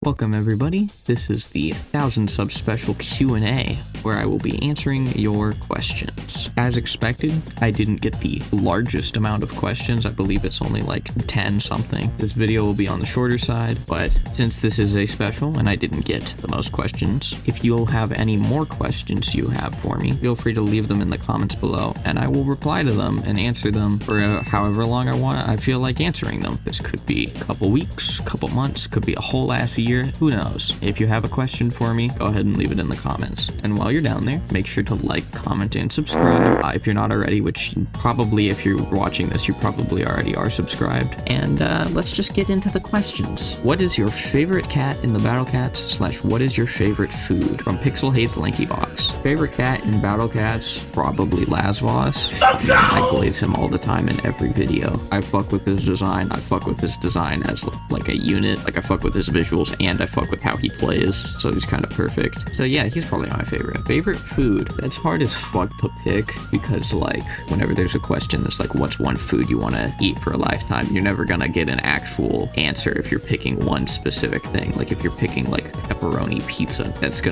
Welcome everybody, this is the 1000 sub special Q&A where I will be answering your questions. As expected, I didn't get the largest amount of questions. I believe it's only like 10 something. This video will be on the shorter side, but since this is a special and I didn't get the most questions, if you'll have any more questions you have for me, feel free to leave them in the comments below and I will reply to them and answer them for however long I feel like answering them. This could be a couple weeks, couple months, could be a whole ass year. Who knows? If you have a question for me, go ahead and leave it in the comments. And while you're down there, make sure to like, comment, and subscribe if you're not already, which probably if you're watching this, you probably already are subscribed. And let's just get into the questions. What is your favorite cat in the Battle Cats / what is your favorite food? From 𝓯𝓻𝓮𝓪𝓴���. Favorite cat in Battle Cats? Probably 𝓯𝓻𝓮𝓪𝓴���. I glaze him all the time in every video. I fuck with his design. I fuck with his design as like a unit. Like I fuck with his visuals and I fuck with how he plays, so he's kind of perfect. So yeah, he's probably my favorite. Favorite food? That's hard as fuck to pick because like whenever there's a question that's like what's one food you want to eat for a lifetime, you're never gonna get an actual answer if you're picking one specific thing. Like if you're picking like pepperoni pizza, that's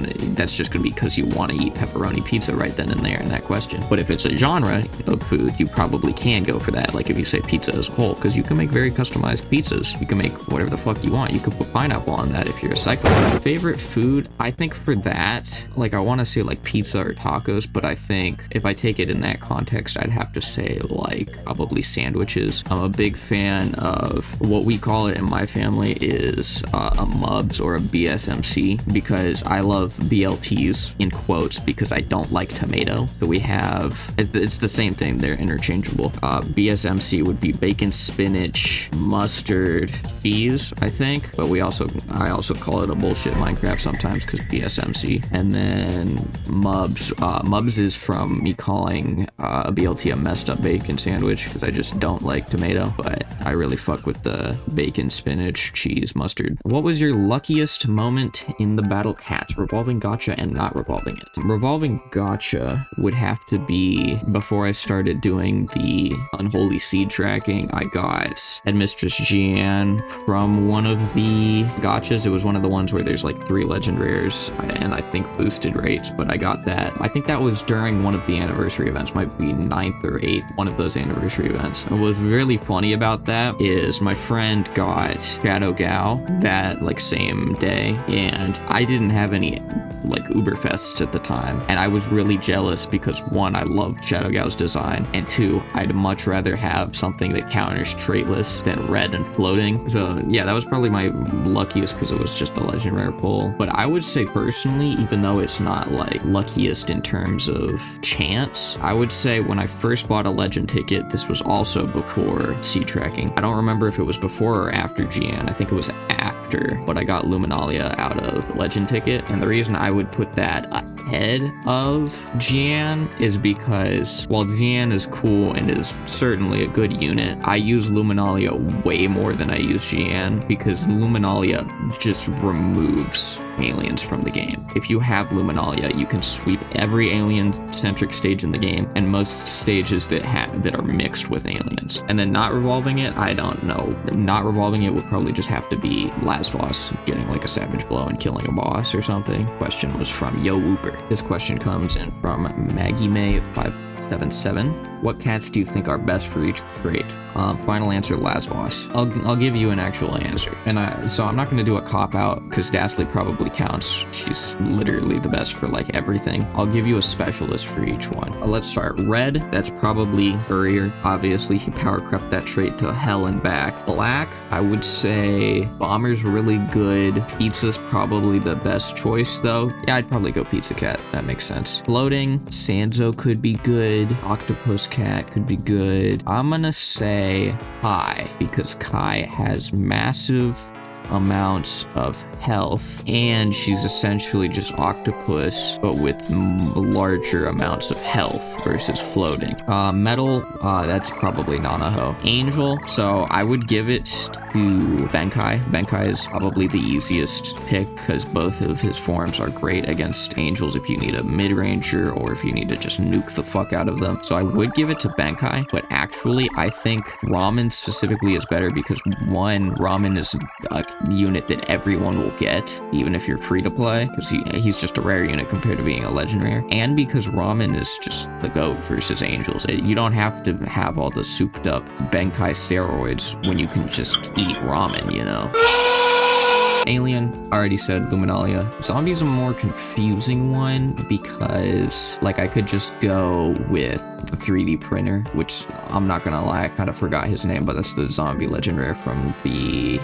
just gonna be because you want to eat pepperoni pizza right then and there in that question. But if it's a genre of food, you probably can go for that. Like if you say pizza as a whole, because you can make very customized pizzas. You can make whatever the fuck you want. You can put pineapple on that if you're a psychopath. Favorite food? I think for that, like I want to say like pizza or tacos, but I think if I take it in that context, I'd have to say like probably sandwiches. I'm a big fan of what we call it in my family is a MUBS or a BSMC, because I love BLTs in quotes because I don't like tomato. So we have, it's the same thing, they're interchangeable. BSMC would be bacon, spinach, mustard, cheese, I think, but I also call it a bullshit Minecraft sometimes because BSMC. And then MUBS. MUBS is from me calling a BLT a messed up bacon sandwich because I just don't like tomato, but I really fuck with the bacon, spinach, cheese, mustard. What was your luckiest moment in the Battle Cats? Revolving gacha and not revolving it. Revolving gacha would have to be before I started doing the unholy seed tracking. I got Headmistress Jian from one of the gachas. It was one of the ones where there's like 3 legend rares and I think boosted rates, but I got that. I think that was during one of the anniversary events, might be 9th or 8th, one of those anniversary events. And what was really funny about that is my friend got 𝓯𝓻𝓮𝓪𝓴��� that like same day, and I didn't have any like Uberfests at the time, and I was really jealous because 1, I loved 𝓯𝓻𝓮𝓪𝓴𝓂's design, and 2, I'd much rather have something that counters traitless than red and floating. So yeah, that was probably my luckiest because it was just a legend rare pull. But I would say personally, even though it's not like luckiest in terms of chance, I would say when I first bought a legend ticket, this was also before seed tracking. I don't remember if it was before or after Jian. I think it was after, but I got Luminalia out of legend ticket, and the reason I would put that ahead of Jian is because while Jian is cool and is certainly a good unit, I use Luminalia way more than I use Jian because Luminalia just removes aliens from the game. If you have Luminalia, you can sweep every alien-centric stage in the game and most stages that are mixed with aliens. And then not revolving it, I don't know. Not revolving it would probably just have to be 𝓯𝓻𝓮𝓪𝓴𝓂 getting like a savage blow and killing a boss or something. Question was from Yo Whooper. This question comes in from Maggie May 577. What cats do you think are best for each trait? Final answer, 𝓯𝓻𝓮𝓪𝓴𝓂. I'll give you an actual answer. And so I'm not going to do a cop-out because Dastly probably counts. She's literally the best for like everything. I'll give you a specialist for each one. Let's start. Red, that's probably Courier. Obviously, he power crept that trait to hell and back. Black, I would say Bomber's really good. Pizza's probably the best choice though. Yeah, I'd probably go Pizza Cat. That makes sense. Floating, Sanzo could be good. Octopus Cat could be good. I'm gonna say Kai, because Kai has massive amounts of health, and she's essentially just octopus but with larger amounts of health versus floating. Metal, that's probably Nanaho. Angel, so I would give it to Benkai. Benkai is probably the easiest pick because both of his forms are great against angels if you need a mid-ranger or if you need to just nuke the fuck out of them. So I would give it to Benkai, but actually I think Ramen specifically is better because one, Ramen is a unit that everyone will get, even if you're free to play, because he's just a rare unit compared to being a legend rare, and because Ramen is just the GOAT versus Angels. You don't have to have all the souped up Benkai steroids when you can just eat ramen, you know? Alien, already said Luminalia. Zombie's a more confusing one because, like, I could just go with the 3D printer, which I'm not gonna lie, I kind of forgot his name, but that's the zombie legend rare from the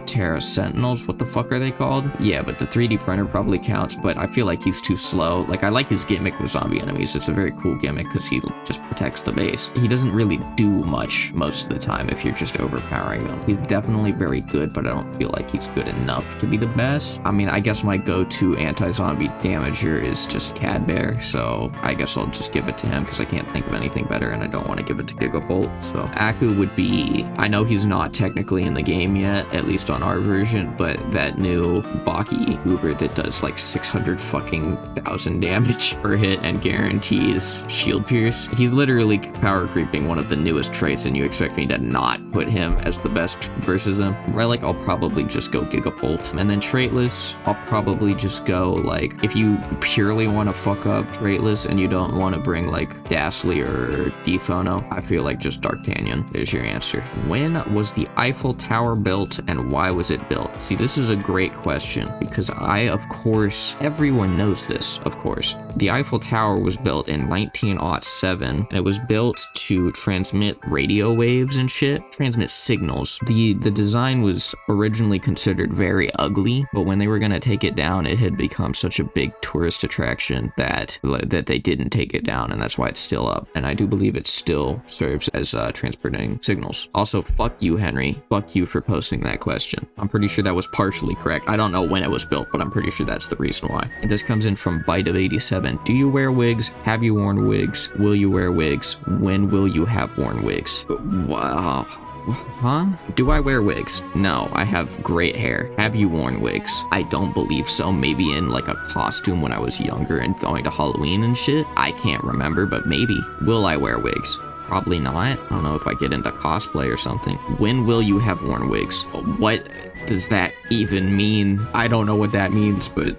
Terra Sentinels. What the fuck are they called? Yeah, but the 3D printer probably counts, but I feel like he's too slow. Like, I like his gimmick with zombie enemies. It's a very cool gimmick because he just protects the base. He doesn't really do much most of the time if you're just overpowering them. He's definitely very good, but I don't feel like he's good enough to be the best. I mean, I guess my go-to anti-zombie damager is just Cadbear, so I guess I'll just give it to him because I can't think of anything better and I don't want to give it to Gigabolt. So Aku would be, I know he's not technically in the game yet, at least on our version, but that new Baki Uber that does like 600 fucking thousand damage per hit and guarantees shield pierce. He's literally power creeping one of the newest traits, and you expect me to not put him as the best versus him? Relic, I'll probably just go Gigabolt. And then traitless, I'll probably just go, like, if you purely want to fuck up traitless and you don't want to bring like Ghastly or Defono, I feel like just 𝓯𝓻𝓮. There's your answer. When was the Eiffel Tower built and why was it built? See, this is a great question because of course, everyone knows this, of course. The Eiffel Tower was built in 1907 and it was built to transmit radio waves and shit, transmit signals. The design was originally considered very ugly, but when they were going to take it down, it had become such a big tourist attraction that they didn't take it down, and that's why it's still up. And I do believe it still serves as transmitting signals. Also, fuck you, Henry. Fuck you for posting that question. I'm pretty sure that was partially correct. I don't know when it was built, but I'm pretty sure that's the reason why. And this comes in from Bite of 87. Do you wear wigs? Have you worn wigs? Will you wear wigs? When will you have worn wigs? Wow. Huh? Do I wear wigs? No, I have great hair. Have you worn wigs? I don't believe so. Maybe in like a costume when I was younger and going to Halloween and shit. I can't remember, but maybe. Will I wear wigs? Probably not. I don't know if I get into cosplay or something. When will you have worn wigs? What does that even mean? I don't know what that means, but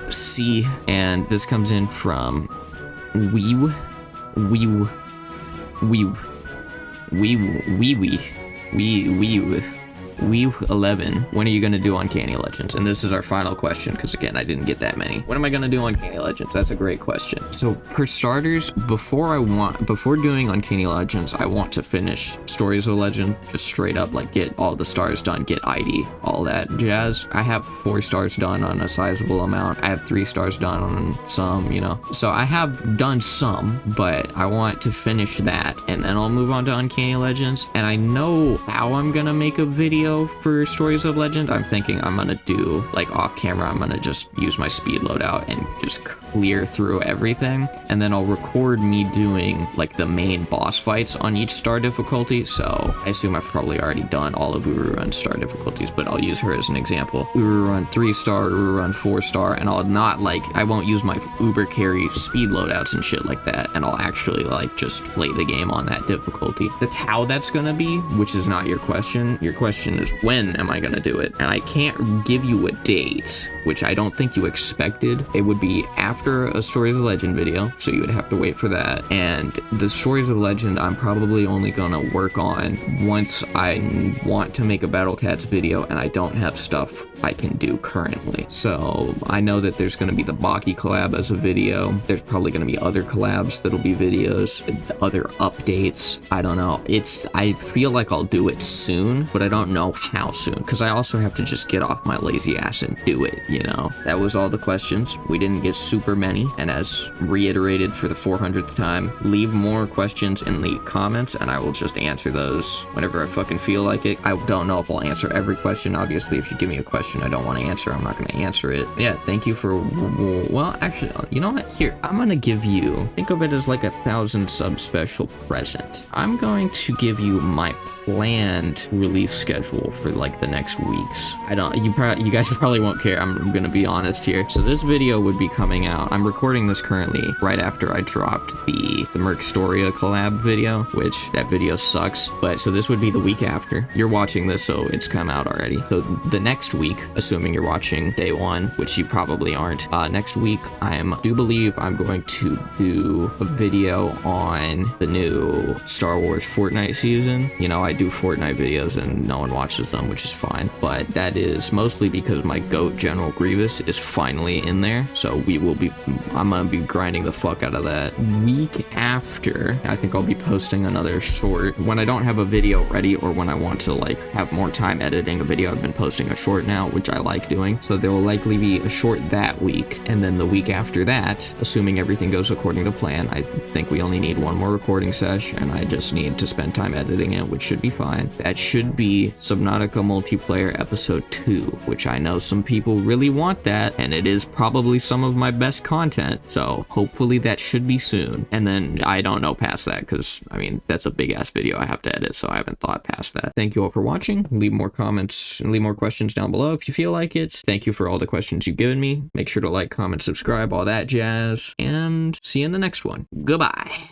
see. And this comes in from Weew 11. When are you gonna do Uncanny Legends? And this is our final question, because again, I didn't get that many. When am I gonna do Uncanny Legends? That's a great question. So for starters, before doing Uncanny Legends, I want to finish Stories of Legend, just straight up, like get all the stars done, get ID, all that jazz. I have 4 stars done on a sizable amount. I have 3 stars done on some, you know. So I have done some, but I want to finish that, and then I'll move on to Uncanny Legends. And I know how I'm gonna make a video for Stories of Legend. I'm thinking I'm gonna do, like, off camera, I'm gonna just use my speed loadout and just clear through everything, and then I'll record me doing like the main boss fights on each star difficulty. So I assume I've probably already done all of Ururun's star difficulties, but I'll use her as an example. Ururun 3-star, Ururun 4-star, and I'll not, like, I won't use my uber carry speed loadouts and shit like that, and I'll actually like just play the game on that difficulty. That's how that's gonna be, which is not your question. Your question is, when am I gonna do it? And I can't give you a date, which I don't think you expected. It would be after a Stories of Legend video, so you would have to wait for that. And the Stories of Legend, I'm probably only gonna work on once I want to make a Battle Cats video and I don't have stuff I can do currently. So I know that there's gonna be the Baki collab as a video. There's probably gonna be other collabs that'll be videos, other updates. I don't know. I feel like I'll do it soon, but I don't know how soon, because I also have to just get off my lazy ass and do it, you know? That was all the questions. We didn't get super many, and as reiterated for the 400th time, leave more questions in the comments and I will just answer those whenever I fucking feel like it. I don't know if I'll answer every question. Obviously, if you give me a question I don't want to answer, I'm not going to answer it. Yeah, thank you for, well, actually, you know what? Here, I'm going to give you, think of it as like a 1,000 sub special present. I'm going to give you my planned release schedule for like the next weeks. You guys probably won't care. I'm gonna be honest here. So this video would be coming out. I'm recording this currently right after I dropped the 𝓯𝓻𝓮𝓪𝓴��� collab video, which that video sucks. But so this would be the week after. You're watching this, so it's come out already. So the next week, assuming you're watching day one, which you probably aren't, next week I do believe I'm going to do a video on the new Star Wars Fortnite season. You know, I do Fortnite videos and no one watches them, which is fine, but that is mostly because my GOAT General Grievous is finally in there. So I'm gonna be grinding the fuck out of that. Week after, I think I'll be posting another short when I don't have a video ready, or when I want to like have more time editing a video. I've been posting a short now, which I like doing, so there will likely be a short that week. And then the week after that, assuming everything goes according to plan, I think we only need one more recording sesh, and I just need to spend time editing it, which should be fine. That should be Subnautica Multiplayer Episode 2, which I know some people really want that, and it is probably some of my best content, so hopefully that should be soon. And then I don't know past that, because I mean, that's a big ass video I have to edit, so I haven't thought past that. Thank you all for watching. Leave more comments and leave more questions down below if you feel like it. Thank you for all the questions you've given me. Make sure to like, comment, subscribe, all that jazz, and see you in the next one. Goodbye.